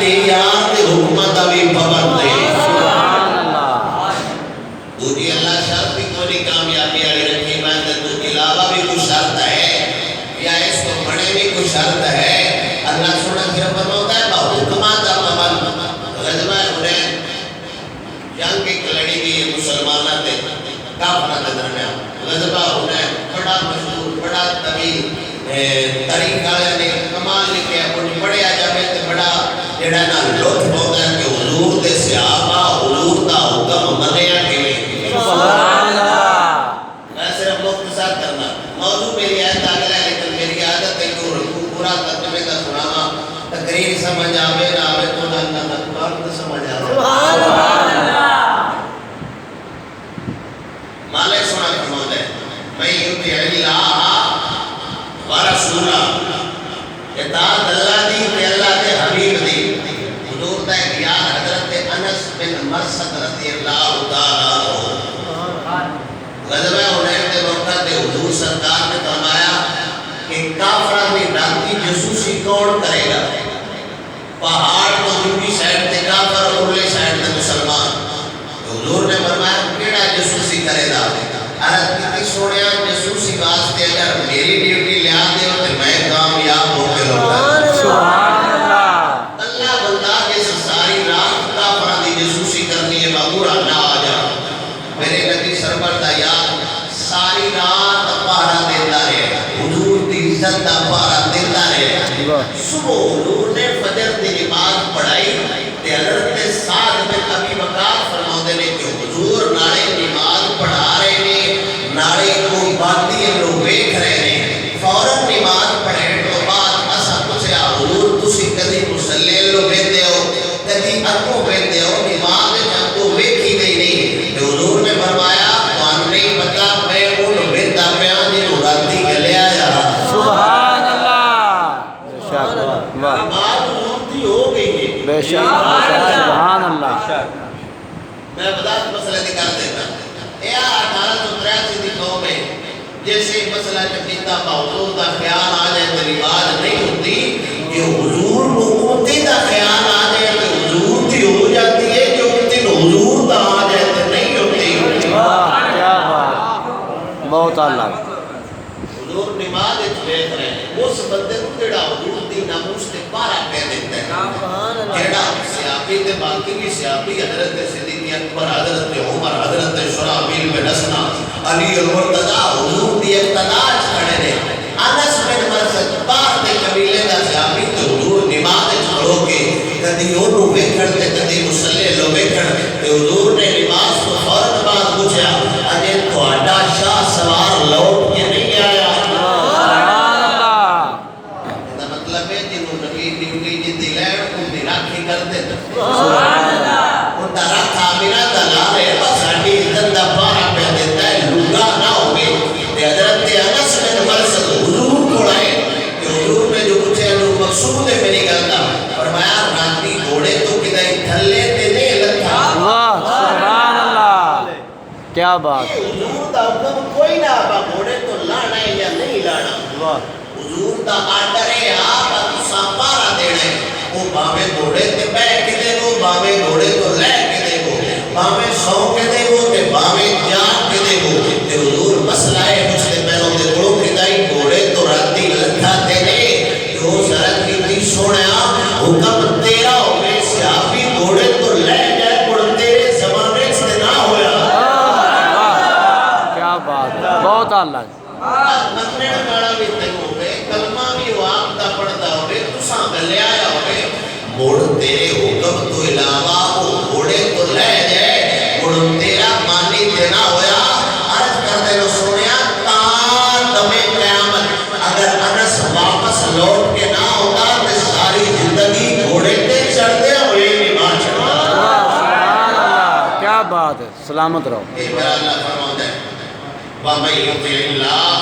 دی یار دی حکمت ابھی پابند ہے سبحان اللہ دوسری اللہ شرط بھی کوئی کامیابی آڑی رکھی میں تو علاوہ بھی کچھ شرط ہے یا اس کو بڑے بھی کچھ شرط ہے اللہ سوڑا پھر فرماتا ہے با حکمت پابند غزوہ حنین جنگ ایک لڑی گئی مسلمانہ تے کافرہ کے درمیان غزوہ حنین بڑا مشہور بڑا طویل طریقہ یعنی کمال لکھے اپنی بڑے آجابے تے بڑا جڑا نا لطف ہوتا ہے کہ حضور دے صحابہ حضور دا حکم منیا کے لئے سبحان اللہ میں صرف مختصر کرنا موضوع میری آیت آگے ہے لیکن میری عادت ہے کہ رکوع پورا ترجمے کا سناما تقریر سمجھ آوے نہ آوے تو نہ قرآن تو سمجھ آوے سبحان اللہ مالے سنا فرماتا ہے میں یطیع اللہ ورسولہ اطاعت اللہ دی تے اللہ دے حبیب دی حضور دا ایک یار حضرت انس بن مرثد رضی اللہ تعالیٰ عنہ غزوہ حنین کے وقت حضور سرکار نے فرمایا کہ کافرہ دی راتی جسوسی کون کرے گا پہاڑ تو جنگی سائڈ تے کافر اور اگلے سائڈ تے مسلمان حضور نے فرمایا کیڑا جسوسی کرے گا عرض کتی سوڑیاں جسوسی واسطے اگر میری ڈیوٹی لیا دے تو میں کامیاب ہو کے لوٹا سبحان اللہ اللہ بندہ جس ساری رات کافرہ دی جسوسی کرنی ہے بابورا نہ آ جا میرے نبی سرور دا یاد ساری رات پہرا دیتا رہے حضور دی عزت دا پہرا دیتا رہے صبح حضور نے فجر دی نماز پڑھائی تے حضرت سعد بن ابی وقاص فرماتے نے کہ حضور ناڑے نماز پڑھا رہے نے ناڑے کو باندھی لوگ ویکھ رہے نے فوراً نماز پڑھے تو بعد اسا پوچھا حضور تسی کدی مصلی لو ویندے ہو کدی اگوں ویندے ہو نماز جب تو ویکھی گئی نہیں تو حضور نے فرمایا تانوں نہیں پتہ میں ان ویندا پیا جنوں راتی گلیا جا سبحان اللہ بے شک واہ نماز حضور دی ہو گئی ہے بے شک سبحان اللہ میں بدات مسئلہ دی کر دیتا اے 1883 دی قوم ہے جیسے مسئلہ چکیتا حضور دا خیال آ جائے تو رواج نہیں ہوتی کہ حضور نکوتی دا خیال آ جائے تو حضور دی ہو جاتی ہے جو دن حضور دا آ جائے تو نہیں ہوتی واہ کیا بات بہت اللہ حضور نماز اچھ بیت رہے ہیں اس بندے کو جڑا حضور دی ناموس تے پارا پہ دیتا ہے جڑا سیابی تے باقی بھی سیابی حضرت صدیق اکبر حضرت عمر حضرت شرابیل بن اسنا علی المرتضی حضور دی اقتداج کھڑے نے انس بن مرثد بار دے قبیلے دا سیابی تے حضور نماز اچھ کھڑو کے کدی انہوں ویکھڑ تے کدی مسلح لو ویکھڑ تے حضور نے نماز کو فورت بعد پوچھا اجے تو اڈا شاہ سوار لوٹ کے نہیں آیا مطلب ہے جنہوں نبی ڈیوٹی جتی لین ان دی راکھی کر دے سبحان اللہ ان دا رکھا بنا دلالے بس ہڈی عزت دا پارا پہ دیتا ہے لوگا نہ ہوگے تے حضرت انس بن مرثد حضور کو لائے کہ حضور نے جو پوچھے لوگ مقصود ہے میری گلتا فرمایا راتی گھوڑے تو کدائی تھلے تے نہیں لگتا واہ سبحان اللہ کیا بات حضور دا حکم کوئی نہ آبا گھوڑے تو لانا ہے یا نہیں لانا واہ حضور دا آڈر ہے آبا تو سامپارا دینے وہ باوے گھوڑے تے بے کے دے گو باوے گھوڑے تو لے کے دے گو باوے سو کے دے گو تے باوے جان کے دے گو تے حضور مسئلہ ہے مجھتے پہلوں دے گو کدائی گھوڑے تو راتی لکھا دینے جو سرک کی تھی سوڑیا حکم تیرا ہوئے سیابی گھوڑے تو لے جائے پڑ تیرے زمانے سے نہ ہویا کیا بات بہت اللہ مطلب کاڑا بھی تنگ ہوئے کلمہ بھی وام دا پڑھتا ہوئے تو ساں گلے آیا ہوئے موڑ تیرے حکم تو علاوہ وہ گھوڑے تو لے جائے موڑ تیرا مانی دینا ہویا عرض کر دے لو سونیا تان دمیں قیامت اگر انس واپس لوٹ کے نہ ہوتا تو ساری زندگی گھوڑے تے چڑھتے ہوئے نماز چڑھتا سبحان اللہ کیا بات ہے سلامت رہو اے میرا اللہ فرماتا ہے وَمَن يُطِعِ اللَّهَ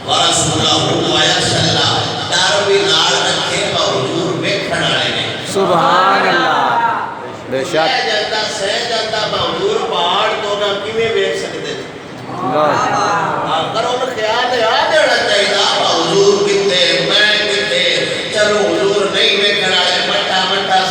وَرَسُولَهُ وَيَخْشَ اللَّهَ دار بھی نال رکھے با حضور ویکھن والے نے سبحان اللہ بے شک سہ جاتا با حضور پہاڑ تو نہ کیویں ویکھ سکتے اگر ان خیال آ جانا چاہیے با حضور کتے میں کتے چلو حضور نہیں ویکھن والے مٹا مٹا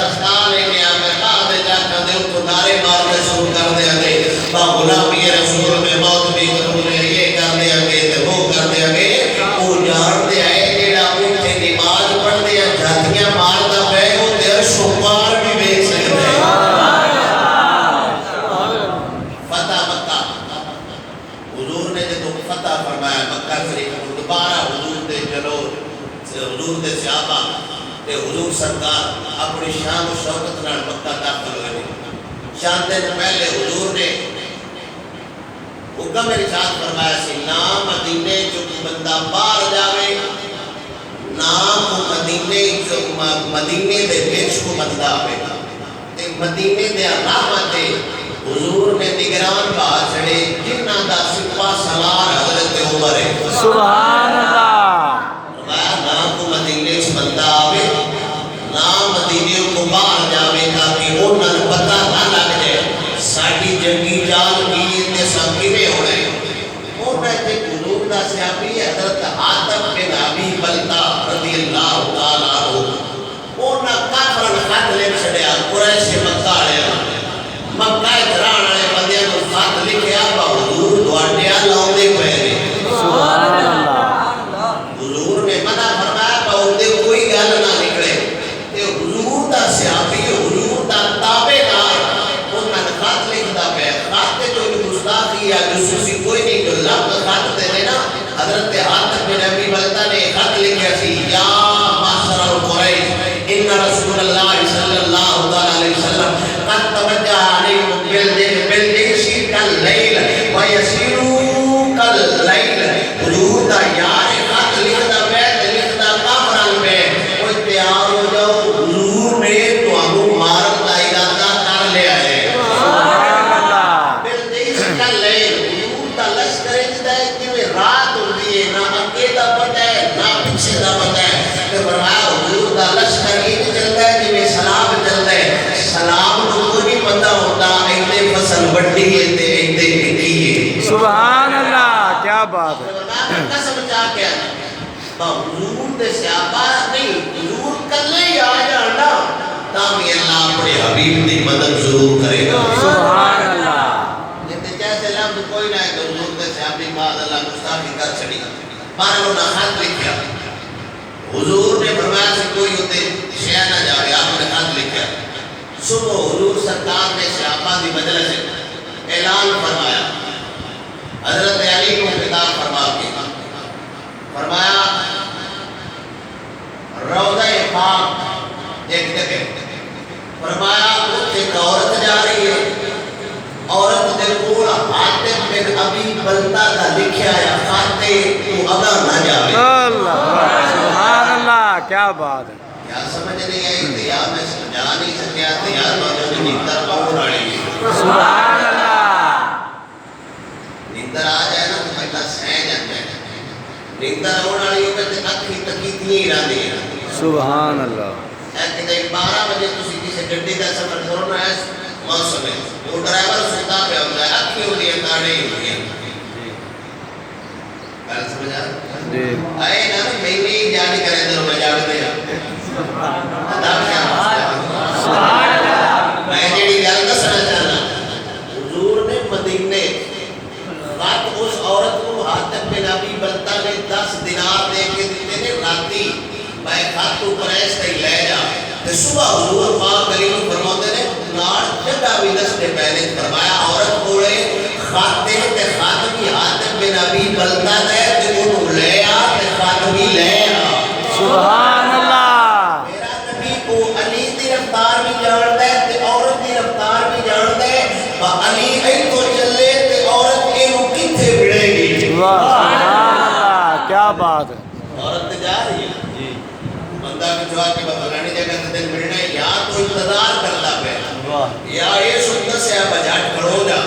شان و شوکت نال مکہ داخل ہوئے چند دن پہلے حضور نے حکم ارشاد فرمایا سی نہ مدینے جو بندہ باہر جاوے نہ مدینے دے وچ کو بندہ آوے تے مدینے دے رحمت حضور نے نگران پا چھڑے جنہ دا سپاہ سالار حضرت عمر ہے سبحان اللہ فرمایا نہ کو مدینے سے بندہ آوے نہ مدینے کو باہر جاوے تاکہ انہاں نوں پتہ نہ لگ جائے ساڈی جنگی جان کی تے سب کیویں ہونا ہے انہاں تے حضور دا صحابی حضرت عاطف بن ابی بلتہ رضی اللہ تعالی عنہ انہاں کافرن خط لکھ چھڑیا قریش مکہ مکہ گھران والے بندیاں کو خط لکھیا با حضور تواڈے لاوندے پئے نے سبحان اللہ حضور نے منع فرمایا با اودے کوئی گل نہ نکلے تے حضور دا صحابی حضور دا تابعدار انہاں نے خط لکھدا پیا خط جو گستاخی یا جاسوسی کوئی نہیں جو لفظ خط دے دینا حضرت عاطف بن ابی بلتہ نے خط لکھیا سی یا معشر القریش ان رسول اللہ صلی اللہ علیہ وسلم قد توجہ علیکم بالجیش کاللیل ویسیروا کاللیل حضور دا یار خط لکھدا پیا لکھدا کافران پہ کوئی تیار ہو جاؤ حضور نے تانوں مارن دا ارادہ کر لیا ہے سبحان اللہ بالجیش کاللیل حضور دا لشکر جدا ہے کہ رات ہوندی ہے نہ اگے دا پتہ ہے نہ پیچھے دا پتہ ہے کہ فرمایا حضور دا لشکر یہ چلتا ہے کہ سلام چلتا ہے سلام کو نہیں پتہ ہوتا ایتے فصل بڑی ہے تے ایتے نکی ہے سبحان اللہ کیا بات ہے مکہ سمجھا کے حضور دے صحابہ نہیں حضور کلے ہی آ جانا تاکہ اللہ اپنے حبیب دی مدد ضرور کرے گا سبحان اللہ جتے جیسے لفظ کوئی نہ ہے کہ حضور دے صحابی بعد اللہ گستاخی کر چھڑی پر انہوں نے خط لکھیا حضور نے فرمایا سے کوئی ہوتے شیعہ نہ جاوے آپ نے خط لکھیا صبح حضور سرکار نے صحابہ دی مجلس سے اعلان فرمایا حضرت علی کو خطاب فرما کے فرمایا روضہ پاک ایک جگہ فرمایا اس ایک عورت جا رہی ہے عورت دے کول عاطف بن ابی بلتہ دا لکھیا ہے خاتے تو اگا نہ جاوے اللہ سبحان اللہ کیا بات ہے یا سمجھ نہیں آئی تو یا میں سمجھا نہیں سکیا تو یا تو نیندر پاؤں ڈالی سبحان اللہ نیندر آ جائے نا تو پہلا سہ جاتا ہے نیندر ہونے والی ہو تو اکھی تکیتنی ارادے ہیں سبحان اللہ ایک دن 12 بجے تسی کسی گڈی کا سفر کرنا ہے موسم ہے وہ ڈرائیور سوتا پہ ہوتا ہے اکھی ہوتی ہے کاڑے ہوتی ہے کل سمجھا جی آئے نا میں نہیں جانی کرے در میں جاڑ دے ادا کیا سبحان اللہ میں جڑی گل دسنا چاہنا حضور نے مدینے رات اس عورت کو عاطف بن ابی بلتہ نے 10 دینار دے کے دیتے نے راتی میں خاتو قریش تے لے جا تے صبح حضور پاک کریم فرماتے نے نال جگہ بھی دستے پہلے فرمایا عورت کولے خاتے تے خاتمی عاطف بن ابی بلتہ تے انہوں لے آ تے خاتمی لے آ سبحان اللہ میرا نبی کو علی دی رفتار بھی جانتا ہے تے عورت دی رفتار بھی جانتا ہے علی ای تو چلے تے عورت اینو کتھے ملے گی واہ سبحان اللہ کیا بات ہے عورت جا رہی ہے جی بندہ بھی جو آکے فلانی جگہ سے دن ملنا ہے یا تو انتظار کرتا پہ یا یہ سنت سے آپ بجاٹ کھڑو جا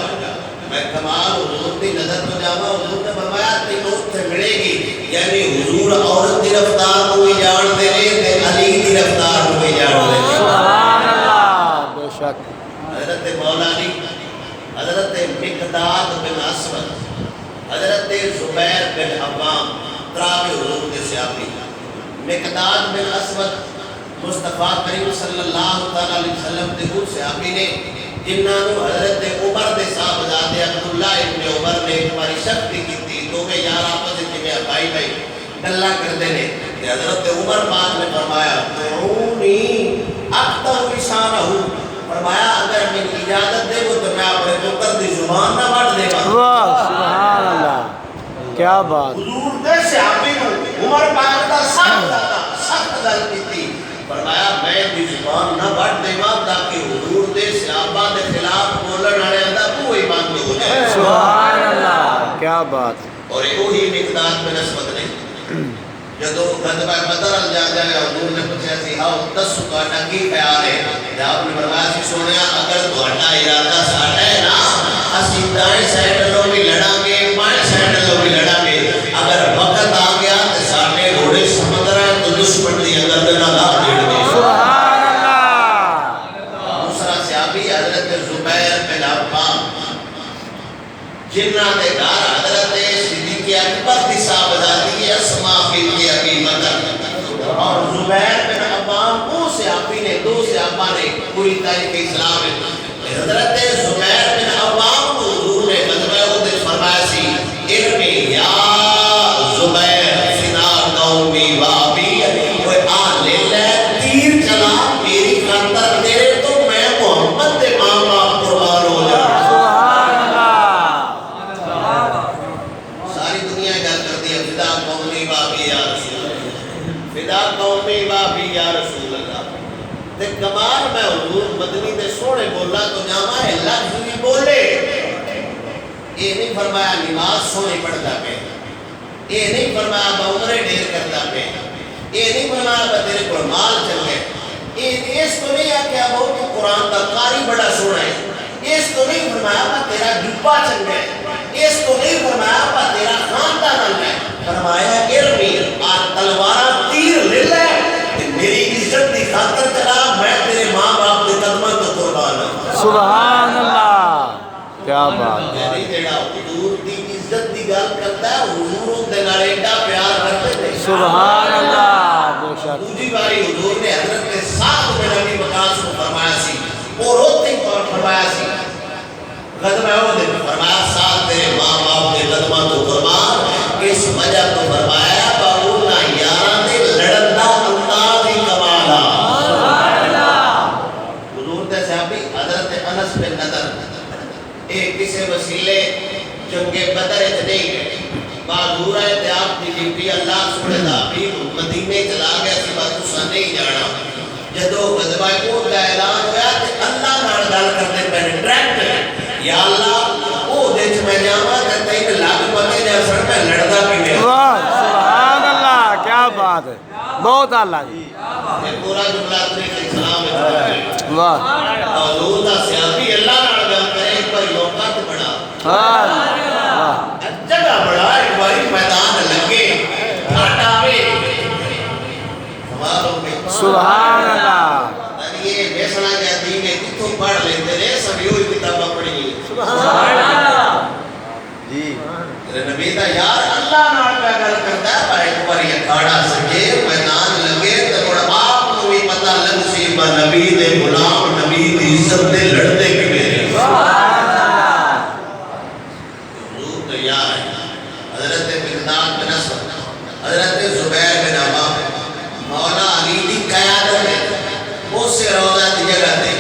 میں کمال حضور دی نظر تو جاوا حضور نے فرمایا تینوں سے ملے گی یعنی حضور عورت دی رفتار کو بھی جان دے رہے تے علی دی رفتار کو بھی جان دے رہے سبحان اللہ بے شک حضرت مولا علی حضرت مقداد بن اسود حضرت زبیر بن عوام ترابی حضور کے صحابی مقداد بن اسود مصطفیٰ کریم صلی اللہ علیہ وسلم دے خود صحابی نے جنہاں نو حضرت عمر دے صاحبزادے عبداللہ ابن عمر نے ایک باری شکتی کی تھی تو میں یار آپس میں بھائی بھائی گلا کرتے نے حضرت عمر پاک نے فرمایا دعونی اقتل لسانہ فرمایا اگر میں اجازت دے وہ تو میں اپنے پتر دی زبان نہ بڑھ دے گا واہ سبحان اللہ کیا بات حضور دے صحابی نو عمر پاک دا سخت گل کیتی فرمایا میں دی زبان نہ بڑھ کیا بات اور وہی مقدار میں نسبت نہیں جدو غزوہ بدر ال جا جائے حضور نے پوچھا سی ہاؤ دسو تہاڈا کی خیال ہے آپ نے فرمایا سی سونیا اگر تہاڈا ارادہ ساڈا ہے نا اسی دائیں سائیڈ لو بھی لڑاں گے بائیں سائیڈ لو بھی لڑاں گے اگر وقت آ گیا تے ساڈے گھوڑے سمندر ہیں تو دشمن دی گردن لا دیڑ گے سبحان اللہ دوسرا صحابی حضرت زبیر بن عوام جنہ دے گھر حضرت صدیق اکبر دی صاحبزادی اسماء بنت ابی بکر اور زبیر بن عوام وہ صحابی نے دو صحابہ نے پوری تاریخ اسلام میں حضرت زبیر بن عوام کو حضور نے غزوہ احد فرمایا سی ارمی یا زبیر فنا قومی و ابی وہ آ لے لے تیر چلا میری خاطر تیرے تو میں محمد دے ماں باپ قربان ہو جاؤں سبحان اللہ ساری دنیا گل کرتی ہے فدا قومی و ابی یا رسول اللہ فدا قومی و ابی یا رسول اللہ تے کمال میں حضور مدنی دے سوڑے بولا تو جاما ہے لفظ بھی بولے یہ نہیں فرمایا نماز سونے پڑھتا پہ یہ نہیں فرمایا عمرے ڈھیر کرتا پہ یہ نہیں فرمایا تیرے کو مال چل گئے اس کو نہیں آکھیا بہت تو قرآن کا قاری بڑا سونا ہے اس کو نہیں فرمایا تیرا جبا چل گئے اس کو نہیں فرمایا تیرا خاندان چل گئے فرمایا ارمی آج تلوارہ تیر لے لے میری عزت دی خاطر چلا میں تیرے ماں باپ دے قدموں تو قربان ہوں سبحان اللہ کیا بات نہیں دیڑا حضور دی عزت دی گل کرتا ہے حضور دے نال ایڈا پیار کرتے تھے سبحان اللہ بے شک دوسری باری حضور نے حضرت سعد بن ابی وقاص کو فرمایا سی اور روتے ہی فرمایا سی غزوہ احد میں فرمایا سعد تیرے ماں باپ دے قدموں تو قربان اس وجہ تو فرمایا باونا یاراں دے لڑن دا انداز ہی کمالا حضور دے صحابی حضرت انس بن نضر ایک کسے وسیلے جنگ بدر وچ نہیں گئے بہادر ہے تے آپ دی ڈیوٹی اللہ سونے دا حبیب مدینے چلا گیا سی بس تساں نہیں جانا جدو غزوہ احد دا اعلان ہویا تے اللہ نال گل کرتے پے ڈائریکٹ یا اللہ او دے وچ میں جاواں تے تین لگ پتے جا سن میں لڑدا کیویں واہ سبحان اللہ کیا بات ہے بہت اعلیٰ جی یہ پورا جملہ اپنے اسلام میں واہ حضور دا صحابی اللہ نال گل کرے ایک بار موقع تے بڑا واہ جگہ بڑا ایک بار میدان لگے گھاٹا وے ہماروں میں سبحان اللہ یہ بیسنا کے دین ہے کتوں پڑھ لیتے نے سب یوں ہی کتابیں پڑھی سبحان اللہ جی نبی دا یار اللہ نال پہ گل کرتا ہے پر ایک بار یہ کھاڑا سجے میدان لگے تو آپ کو بھی پتہ لگ سی با نبی دے غلام نبی دی عزت دے لڑتے کی میرے سبحان اللہ حضور تو یار ہے حضرت مقداد بن اسود حضرت زبیر بن عوام مولا علی دی قیادت میں اس سے روزہ دی جگہ دے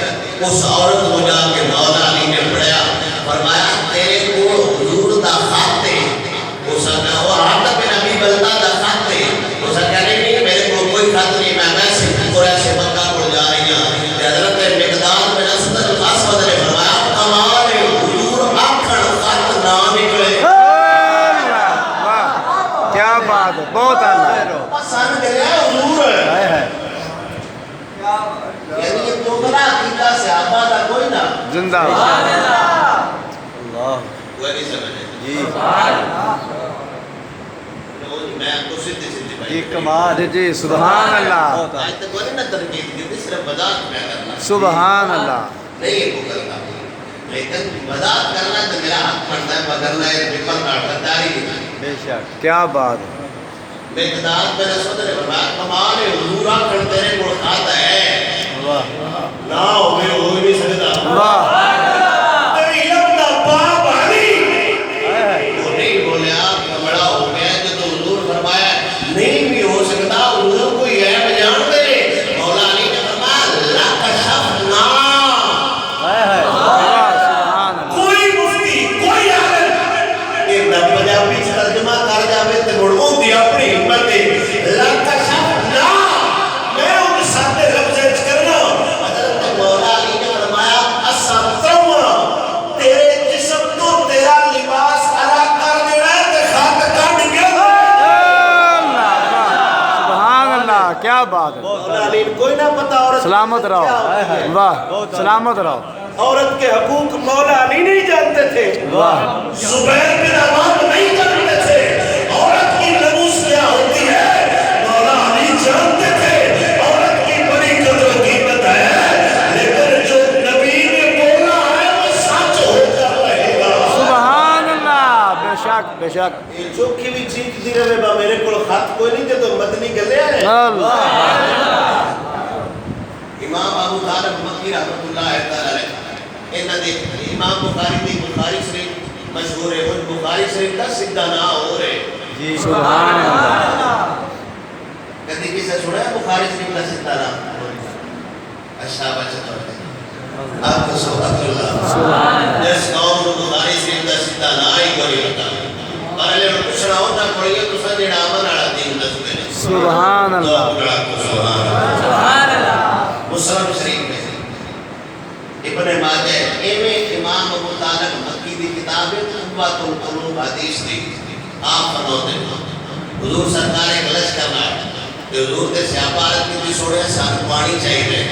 اس عورت کو جا کے مولا علی نے پڑھیا فرمایا تیرے کو حضور دا خط ہے اس نے وہ عاطف بن ابی بلتہ دا خط ہے اس نے کہا نہیں میرے کو کوئی خط نہیں میں سے قریش مکہ کو جا رہی ہوں حضرت مقداد بن اسود الاسود نے فرمایا کمال ہے حضور آکھن خط نہ نکلے واہ کیا بات ہے بہت اعلیٰ پسند کرے حضور یعنی یہ دوگلا عقیدہ صحابہ دا کوئی نہ زندہ اللہ کوئی نہیں سمجھے جی میں آپ کو سیدھی سیدھی بھائی جی کمال جی سبحان اللہ آج تک کوئی نہ ترکیب کی صرف مذاق میں کرنا سبحان اللہ نہیں ہے وہ کرنا لیکن مذاق کرنا تو میرا حق پڑتا ہے بدلنا ہے بکل کاٹداری بے شک کیا بات ہے مقداد بن اسود نے فرمایا کمال ہے حضور آکھن تیرے کو کھاتا ہے واہ نہ ہو میرے ہو نہیں سکتا واہ تیری علم دا باپ علی وہ نہیں بولیا بڑا ہو گیا جو تو حضور فرمایا نہیں بھی ہو سکتا حضور کو یہ جان دے مولا علی نے فرمایا لک شفنا سبحان اللہ کوئی مفتی کوئی عالم یہ نب پنجابی سے ترجمہ کر جاوے تے مڑوں دی اپنی ہمت ہے لک شفنا میں ان ساتھ لفظ کرنا حضرت مولا علی نے فرمایا بات ہے مولا علی کوئی نہ پتا عورت سلامت رہو واہ سلامت رہو عورت کے حقوق مولا علی نہیں جانتے تھے واہ زبیر بن عوام نہیں جانتے تھے عورت کی نموز کیا ہوتی ہے مولا علی جانتے تھے عورت کی بڑی قدر و قیمت ہے لیکن جو نبی نے بولا ہے وہ سچ ہو کر رہے گا سبحان اللہ بے شک بے شک یہ چوکھی بھی چیک دی رہے با میرے کو خط کوئی نہیں جو مدنی گلے ہیں امام ابو طالب مکی رحمت اللہ تعالی انہاں دے امام بخاری دی بخاری شریف مشہور ہے وہ بخاری شریف دا سیدھا نہ ہو رہے جی سبحان اللہ کدی کسی سنا ہے بخاری شریف دا سیدھا نہ اچھا بچہ آپ کو سبحان اللہ جس قوم کو بخاری شریف دا سیدھا نہ ہی کوئی ہوتا اور لے پوچھنا ہوتا کوئی تو سا جڑا امن والا دین دستے نے سبحان اللہ سبحان اللہ مسلم شریف میں ابن ماجہ ایویں امام ابو طالب مکی دی کتاب قوت القلوب حدیث دی آپ فرماتے ہیں حضور سرکار ایک لشکر لائے کہ حضور دے سیاپارت کی بھی سوڑے سان پانی چاہیے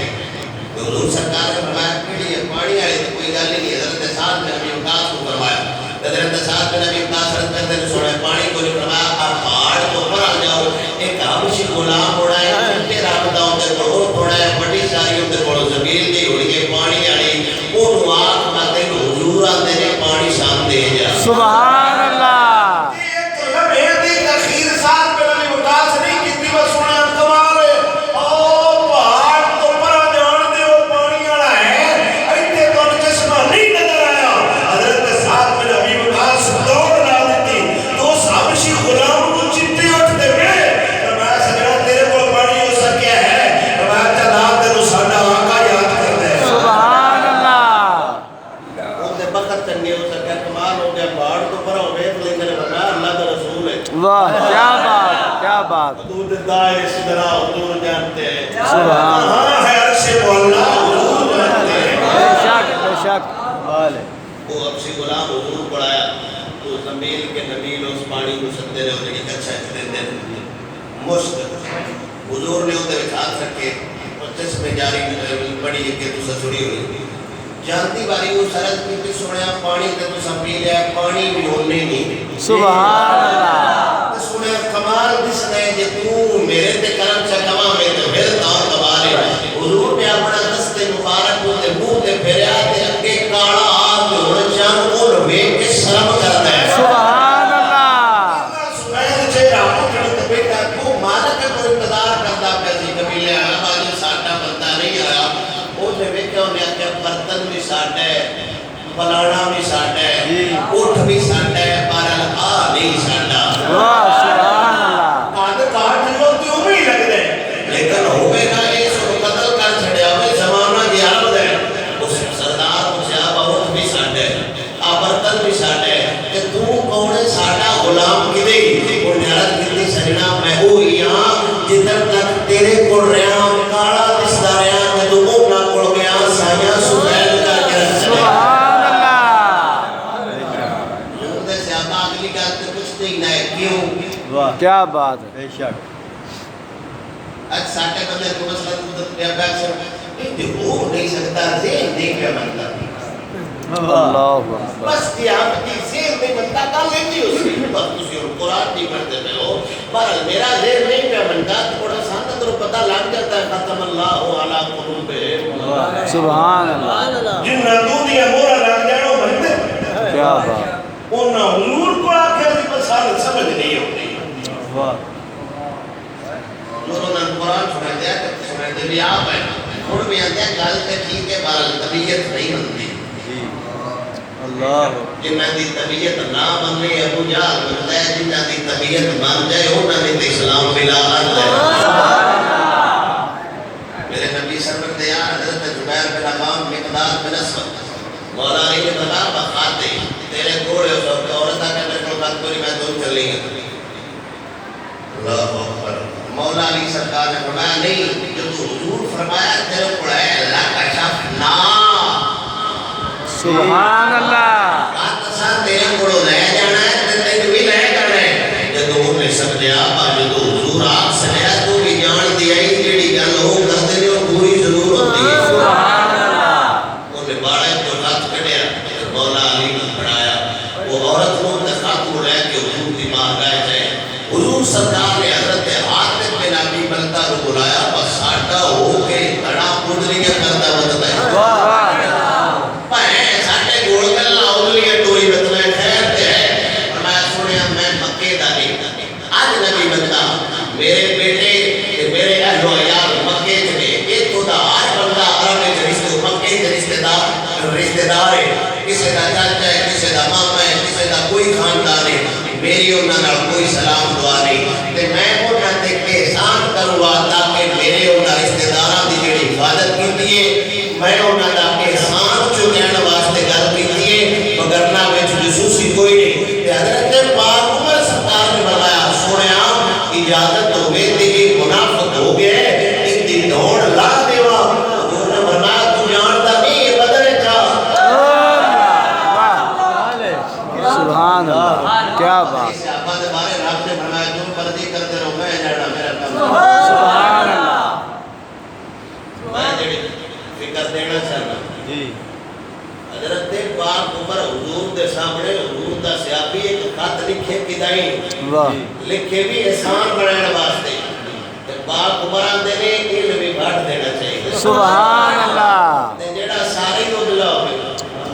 کہ حضور سرکار نے فرمایا کہ یہ پانی آئے تو کوئی گل نہیں حضرت سعد بن ابی وقاص کو فرمایا حضرت سعد بن ابی وقاص رضی اللہ عنہ نے سوڑے پانی کو نہیں فرمایا آپ پہاڑ کو اوپر آ جاؤ ایک حبشی غلام اڑا ہے چھوٹے رابطہ اندر بڑو تھوڑا ہے بڑی ساری اندر بڑو زمین دی اڑ کے پانی آئی وہ آگ ماتے حضور آتے نے پانی شام دے جا سبحان اللہ ایک لمحے دی تخیر ساتھ میں نبی وقاص نہیں کتنی بس سنے کمال ہے او پہاڑ کو پرا جان دے وہ پانی والا ہے ایتھے تو چشمہ نہیں نظر آیا حضرت ساتھ میں نبی وقاص دوڑ لا دیتی تو اس حبشی غلام کو چتے اٹھتے ہوئے فرمایا سجنا تیرے کو پانی ہو سکیا ہے فرمایا چلا تینو ساڈا آقا یاد کر دے سبحان اللہ ان دے بخت چنگے ہو سکیا کمال ہو گیا پہاڑ کو پرا ہو گئے لیکن فرمایا اللہ کا رسول ہے واہ کیا بات حدود دائر صدرہ حضور جانتے ہیں سبحان اللہ کہاں ہے عرش مولا حضور جانتے ہیں بے شک وہ اب سی غلام حضور پڑھایا تو زمیل کے نبیل اس پانی کو سکتے رہے ہوتے کہ اچھا اچھا دے مشت حضور نے ہوتے ہوئے ہاتھ رکھے اور چشمے جاری بڑی کہ تو سسوڑی ہوئی جانتی باری وہ سرد کی سوڑیا پانی تے تو سب پی لیا پانی بھی ہونے نہیں سبحان اللہ سوڑیا کمال دس نے جے تو میرے تے کرم چا کما میں تو پھر دور کمال ہے حضور نے اپنا دستے مبارک کو تے منہ تے پھیریا تے اگے کاڑا آگ ہونا چاہوں اور ویک کے شرم کرتا ہے سبحان اللہ سبحان چھے رابو کرتے بیٹا تو مالک کو انتظار کرتا پیسی قبیلے عرب آجے ساٹا بندہ نہیں آیا وہ نے ویکیا انہیں آکیا برتن بھی ساٹا ہے پلانا بھی ساٹا ہے اٹھ بھی ساٹا ہے بارل آ نہیں ساٹا واہ سبحان اللہ آدھ کاٹ لو تیوں بھی لگ دے لیکن ہوئے گا اس کو قتل کر چھڑیا ہوئے زمانہ کی عرب ہے اس سردار مجھے آبا اٹھ بھی ساٹا ہے برتن بھی ساٹا ہے کہ تو کونے ساٹا غلام کی دے اور نیارت کتنی سجنا میں ہوئی یہاں جدر تک تیرے کڑ رہا کاڑا دس دا رہا کہ تو مونا کڑ گیا سائیاں سبیل کر کے سبحان اللہ جنہوں سے آبا اگلی کہتے کچھ نہیں نہ کیوں کیا بات ہے بے شک آج ساٹے بندے کو مسئلہ تو پیا بیک سر یہ ہو نہیں سکتا ذہن نہیں پیا بنتا اللہ اکبر بس کیا آپ کی ذہن نہیں بنتا کال لیتی اس کی بس اسی اور قرآن نہیں پڑھتے میں ہو بہرحال میرا ذہن نہیں پیا بنتا تو بڑا سانتا تو پتہ لگ جاتا ہے ختم اللہ علی قلوب سبحان اللہ جنہ دودھیا مورا لگ جانو بندے کیا بات انہا حضور کو آکھر دی بس حالت سمجھ نہیں ہوتی واہ انہوں نے قرآن سنائے دیا کہ سنائے دیا بھی آپ ہیں اور بھی آتے ہیں گال کے ٹھیک ہے بہرحال طبیعت نہیں بنتی اللہ جنہ دی طبیعت نہ بن رہی ابو جہل بنتا ہے جنہ دی طبیعت بن جائے انہوں نے تو اسلام ملا ہے میرے نبی سرور دیار حضرت زبیر بن عوام مقداد بن اسود مولا علی نے بتا بخاتے تیرے گھوڑے اس وقت عورتہ کے میرے کو بات کوئی میں دور چل لیں گے اللہ اکبر مولا علی سرکار نے فرمایا نہیں جو تو حضور فرمایا تیرے کو ہے اللہ کا شف نا سبحان اللہ بات ساتھ تیرے کو لے جانا ہے تیرے بھی لے جانا ہے جدو انہیں سمجھا جدو حضور آپ سے لیا تو بھی جان دیا ہی دار ہے، کسی دا چاچا ہے، کسی دا ماما ہے، کسی دا کوئی خاندان ہے، میری انہاں نال کوئی سلام دعا نہیں تے میں انہاں تے احسان کروا تاکہ میرے انہاں رشتہ داراں دی جڑی حفاظت کیتی ہے میں انہاں دا احسان چکین واسطے گل کیتی ہے مگرنا وچ جسوسی کوئی نہیں تے حضرت پاک عمر سرکار نے فرمایا سنیا اجازت ہوے تے یہ منافق ہو گئے ان دی دوڑ لا دیوا انہوں نے فرمایا تو جانتا نہیں یہ بدر تھا سبحان اللہ کیا بات اس آبا دے بارے رب نے فرمایا جو مرضی کرتے رہو میں جانا میرا کام سبحان اللہ میں جڑی فکر دینا چاہنا جی حضرت پاک عمر حضور دے سامنے حضور دا صحابی ایک خط لکھے کدائیں واہ لکھے بھی احسان بنانے واسطے تے پاک عمر آندے نے علم بھی بڑھ دینا چاہیے سبحان اللہ تے جڑا ساری کو دلا ہوگی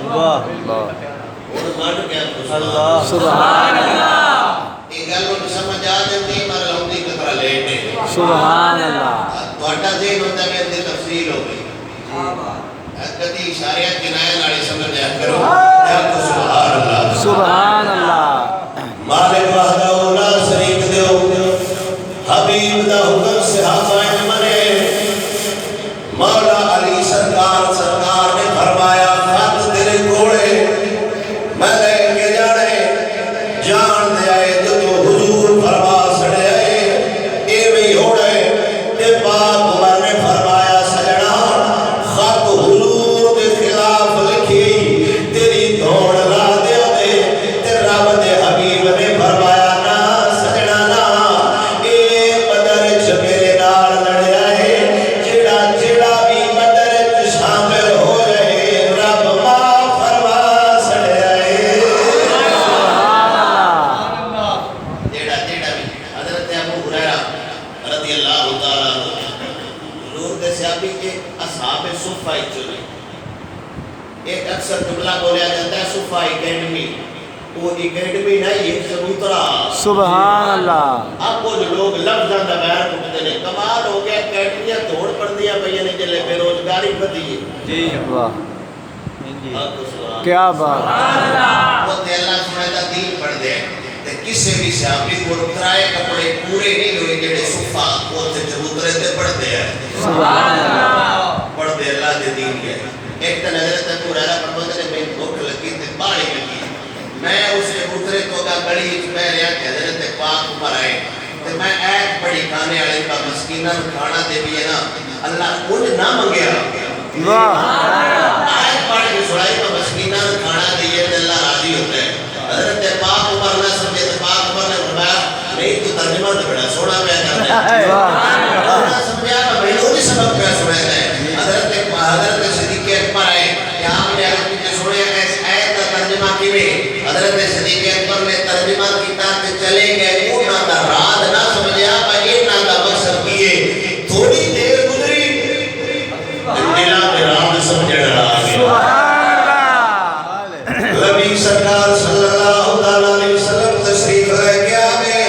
واہ واہ وہ بڑھ گیا اللہ سبحان اللہ یہ گل ان سمجھ آ جاتی مر لوندی کترا لیٹ ہے سبحان اللہ تہاڈا ذہن ہوندا کہ اندی تفصیل ہو گئی کدی اشاریہ کنایہ نال سمجھ آ کرو یا تو سبحان اللہ سبحان اللہ مالک وحدہ لا شریک دیو حبیب دا حکم صحابہ نے منے مولا علی سرکار نے فرمایا خط تیرے کولے میں لے کے جانے جان دے آئے جو حضور فرما سڑے آئے ایویں ہوڑے تے پاک عمر نے فرمایا سجنا خط حضور دے خلاف لکھی تیری دوڑ لا دے تے رب دے حبیب نے فرمایا نا سجنا نا اے بدر چ میرے نال لڑیا ہے جڑا بھی بدر چ شامل ہو جائے رب معاف فرما سڑیا ہے جڑا بھی حضرت ابو ہریرہ رضی اللہ تعالی عنہ حضور دے صحابی کے اصحاب صفہ چنے ایک اکثر جملہ بولیا جاتا ہے صفہ اکیڈمی وہ اکیڈمی نہیں ایک چبوترا سبحان اللہ اب وہ لوگ لفظاں دا بیان کرتے ہیں کمال ہو گیا اکیڈمیاں توڑ پڑ دیا پئی نے جلے بے روزگاری بدی ہے جی واہ جی آپ کو سبحان کیا بات وہ تے اللہ سبحانہ دا دین پڑھ دے تے کسے بھی صحابی کو ترائے کپڑے پورے نہیں ہوئے جڑے صفہ وہ تے چبوترے تے پڑھ دے سبحان اللہ پڑھ دے اللہ دے دین کے ایک دن حضرت ابو ہریرہ فرماتے ہیں میں بھوک لگی تے پانی لگی میں اس چبوترے تو کا گلی وچ میں رہیا کہ حضرت پاک عمر آئے تے میں ایک بڑی کھانے والے کا مسکیناں کھانا دے بھی ہے نا اللہ کچھ نہ منگیا واہ آیت پڑھ کے سنائی کا مسکیناں کھانا دیے تے اللہ راضی ہوتا ہے حضرت پاک عمر نے سمجھے تے پاک عمر نے فرمایا نہیں تو ترجمہ تو بڑا سونا پیا کرتا ہے اللہ سمجھا کہ میں نے سبق پہ سنایا ہے حضرت صدیق اکبر آئے کہ آپ نے عربی میں سنے اس آیت کا ترجمہ کیویں حضرت صدیق اکبر نے ترجمہ کیتا تے چلے گئے انہاں دا رات نہ سمجھیا پر انہاں دا مقصد کیے تھوڑی دیر گزری دلاں دے رات سمجھن آ گیا سبحان اللہ نبی سرکار صلی اللہ علیہ وسلم تشریف لے کے آ گئے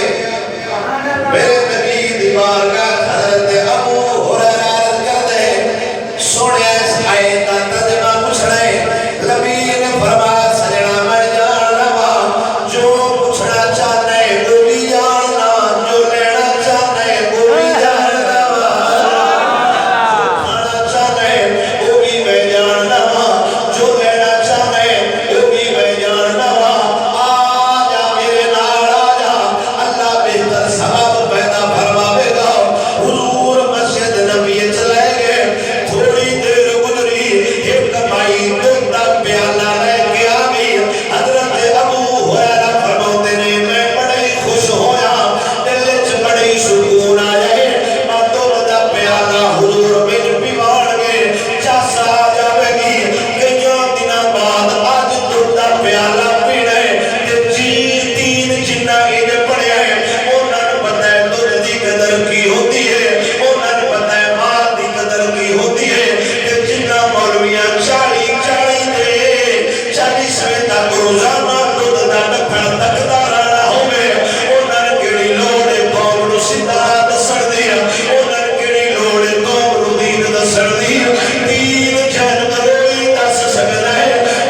میرے نبی دی بارگاہ حضرت ابو ہریرہ عرض کرتے سونے اس آیت کا ترجمہ پوچھنا ہے نبی نے فرمایا سجنا میں جان لوا جو پوچھنا چاہتا ہے وہ بھی جاننا جو لینا چاہتا ہے وہ بھی جاننا جو کھانا چاہتا ہے وہ بھی میں جان لوا جو لینا چاہتا ہے وہ بھی میں جان لوا آ جا میرے نال آ جا اللہ بہتر سبب پیدا فرماوے گا حضور مسجد نبی چلے گئے تھوڑی دیر گزری ایک بھائی دودھ کا پیالہ لے کے آ گئی حضرت ابو ہریرہ فرماتے نے میں بڑے خوش ہویا دل وچ بڑی سکون آ جائے میں دودھ کا پیالہ حضور میرے پیوان گئے چاسا آ جاوے گی کئیاں دنوں بعد اج دودھ کا پیالہ پینا ہے تے جی تین جنہ انہیں پڑھیا ہے انہاں نوں پتہ ہے دودھ دی قدر کی ہوتی ہے انہاں نوں پتہ ہے مال دی قدر کی ہوتی ہے کہ جنہ مولویاں 40 دے 40 تک روزانہ دودھ دا ڈکھن تکدا رہنا ہوے انہاں نے کیڑی لوڑ ہے قوم نوں سیدھا دسن دی انہاں نے کیڑی لوڑ ہے قوم نوں دین دسن دی دین جان کوئی دس سکدا ہے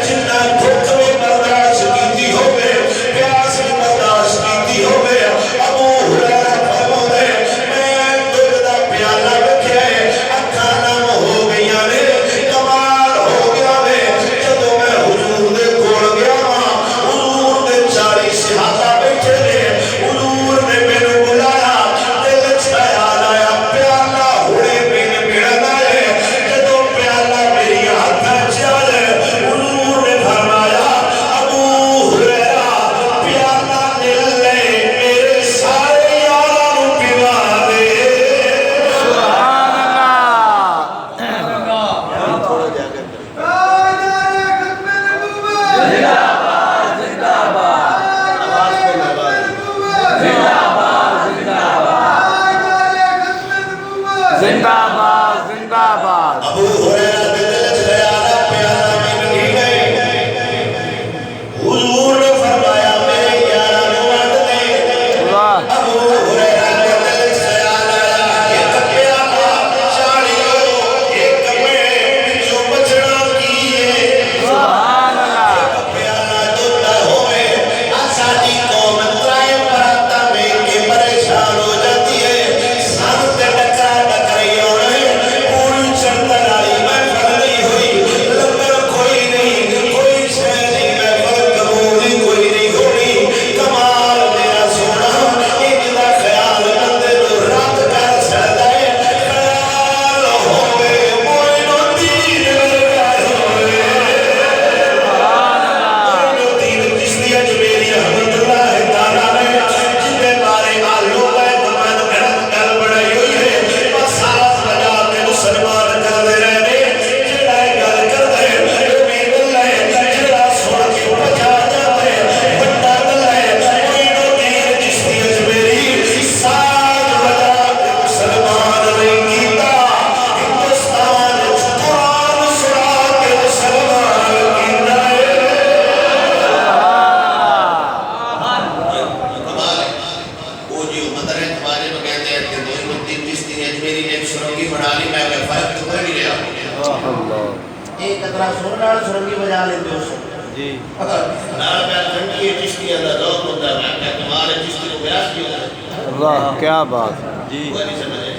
طرح سر نال سرنگی بجا لیندے ہو سن جی نال پہ ٹھنڈی چشتی دا ذوق ہوندا ہے میں کہ کمال چشتی کو بیاس کی ہوتا ہے واہ کیا بات جی وہ نہیں سمجھے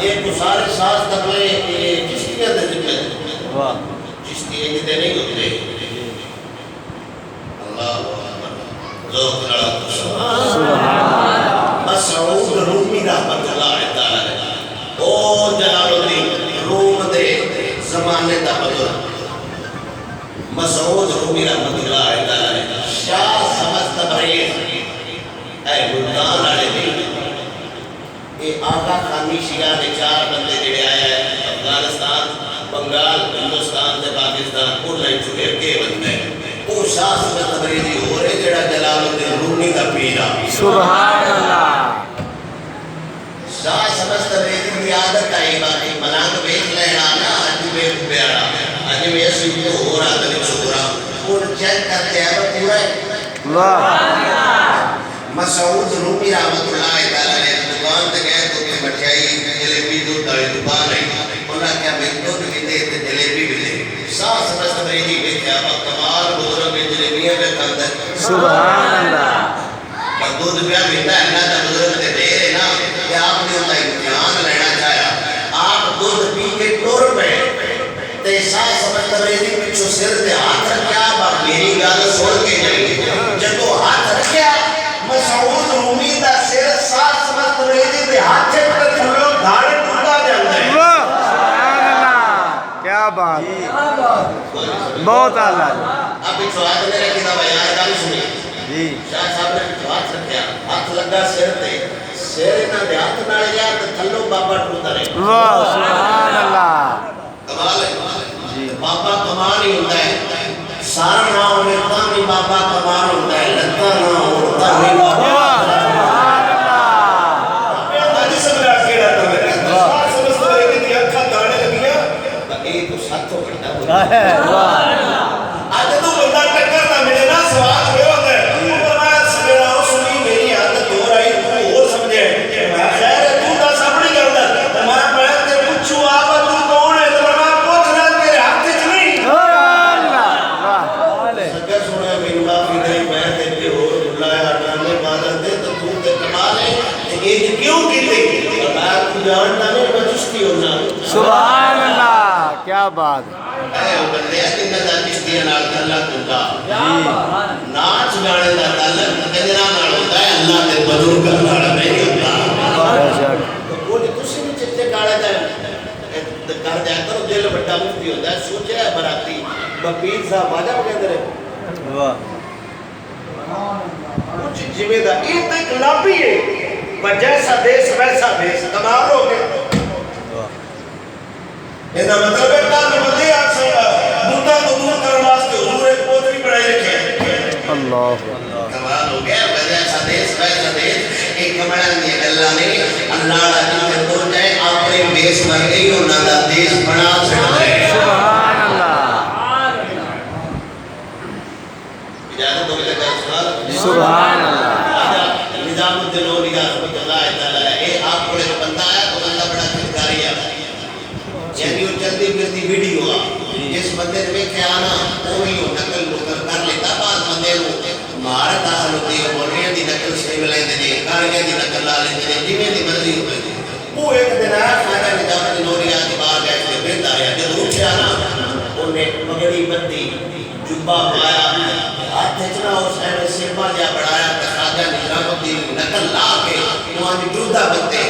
یہ تو سارے ساز تبلے یہ چشتیاں دے ذمہ واہ چشتی یہ تے نہیں ہوتے اللہ اکبر ذوق نال سبحان مسعود رومی رحمت اللہ تعالی او جلال الدین روم دے زمانے دا بزرگ مسعود رومی رحمت اللہ تعالی شاہ سمجھ تبریز اے ملتان والے نہیں اے آقا خانی شیعہ نے 4 بندے جڑے آئے ہیں افغانستان بنگال ہندوستان سے پاکستان کو لائن چکے کے بندے او شاہ سمجھ تبریزی ہو رہے جڑا جلال الدین رومی کا پیرا سبحان اللہ شاہ سمجھ تبریزی کی عادت آئی باقی ملانگ بیچ لینا نا آجی بے بیارا آجی بے سوئی تو ہو رہا تلی چھوڑا اور چیک کرتے ہیں وہ پورا ہے واہ مسعود رومی رحمت اللہ تعالیٰ نے دکان تے گئے تو کہ مٹھائی جلیبی دودھ داری دکان ہے انہاں کیا میں دودھ بھی دے تے جلیبی بھی دے شاہ سمجھ تبریزی بھی کیا کمال بزرگ جلیبیاں میں کندر سبحان اللہ اور دودھ پیا پیتا ہے اللہ کا بزرگ تے دے رہے نا کہ آپ نے انہاں امتحان لینا چاہیا آپ دودھ پی کے ٹور پہ تے شاہ سمجھ تبریزی پچھو سر تے ہاتھ رکھیا باپ میری گال سن کے جائے جدو ہاتھ رکھیا مسعود رومی دا سر شاہ سمجھ تبریزی تے ہاتھ سے پر تھلو دھاڑے ٹھنڈا جاندہ ہے واہ سبحان اللہ کیا بات بہت اعلیٰ اب پچھو ہاتھ میرے کتاب یار گال سنی جی شاہ صاحب نے پچھو ہاتھ رکھیا ہاتھ لگا سر تے سر نہ دے ہاتھ نہ لیا تو تھلو بابا ٹوٹا رہے واہ سبحان اللہ کمال ہے بابا کمال ہی ہوتا ہے سارا نہ ہونے تا بھی بابا کمال ہوتا ہے لگتا نہ ہوتا بھی بابا سبحان اللہ آج سب نے آکے رہتا ہے شاہ سمجھ تبریزی دی اکھا دانے لگیا ایک تو ساتھوں بڑھتا ہوتا واہ آج تو بندہ ٹکر نہ ملے نا سوال ہوئے ہوتا ہے وہ فرمایا سبیرہ ہو سنی میری عادت ہو رہی تو ہو سمجھے میں خیر ہے تو دا سامنے کرتا میں پہلے تے پوچھو آپ تو کون ہے تو میں پوچھنا تیرے ہاتھ وچ نہیں اللہ واہ سکر سونا میری معافی دے میں تے بھی ہو بلایا ڈرامے بادل دے تو تو تے کمال ہے ایک کیوں کیتے اور میں تو جانتا نہیں میں چشتی ہونا سبحان اللہ کیا بات اے وہ بندے ہیں دا چشتیاں نال تعلق ہوتا ناچ گانے دا تعلق کنجراں نال ہوتا ہے اللہ دے بزرگاں نال نہیں ہوتا بے شک تو وہ تسی بھی چچے کالے دا کر جایا کرو دل بڑا مفتی ہوتا ہے سوچا ہے براتی بپیر صاحب آجا وہ کہتے رہے واہ کچھ جوے دا یہ تو ایک لابی ہے پر جیسا دیس ویسا دیس کمال ہو گیا یہ دا مطلب ہے کہ بندے آپ سے بندہ تو دور کرنے واسطے حضور ایک پوتری بڑھائی رکھے اللہ کمال ہو گیا جیسا دیس ویسا دیس ایک کمڑا نہیں اللہ نے اللہ راجی سے دور جائے اپنے دیس مر گئی اور نہ دیس بنا چھڑ رہے سبحان اللہ اجازت ہو گیا سوال سبحان اللہ نظام الدین اولیاء رحمۃ اللہ تعالی اے آپ کو ایک بندہ آیا تو بندہ بڑا کرداری ہے یعنی وہ چلتی پھرتی ویڈیو جس بندے نے دیکھا نا وہی وہ نقل نقل کر لیتا بعض بندے کو مہارت حاصل ہوتی ہے بولنے دی نقل صحیح لیندے نے کاریاں دی نقل لا لیندے نے جویں دی مرضی ہوے وہ ایک دن آیا خواجہ نظام الدین اولیاء کی بار گئے تھے پھر آیا جب اٹھیا نا انہیں پگڑی بندی جبہ پایا ہاتھ چنا اس نے سرما جا بڑھایا خواجہ نظام الدین نقل لا کے وہاں ڈردا بندے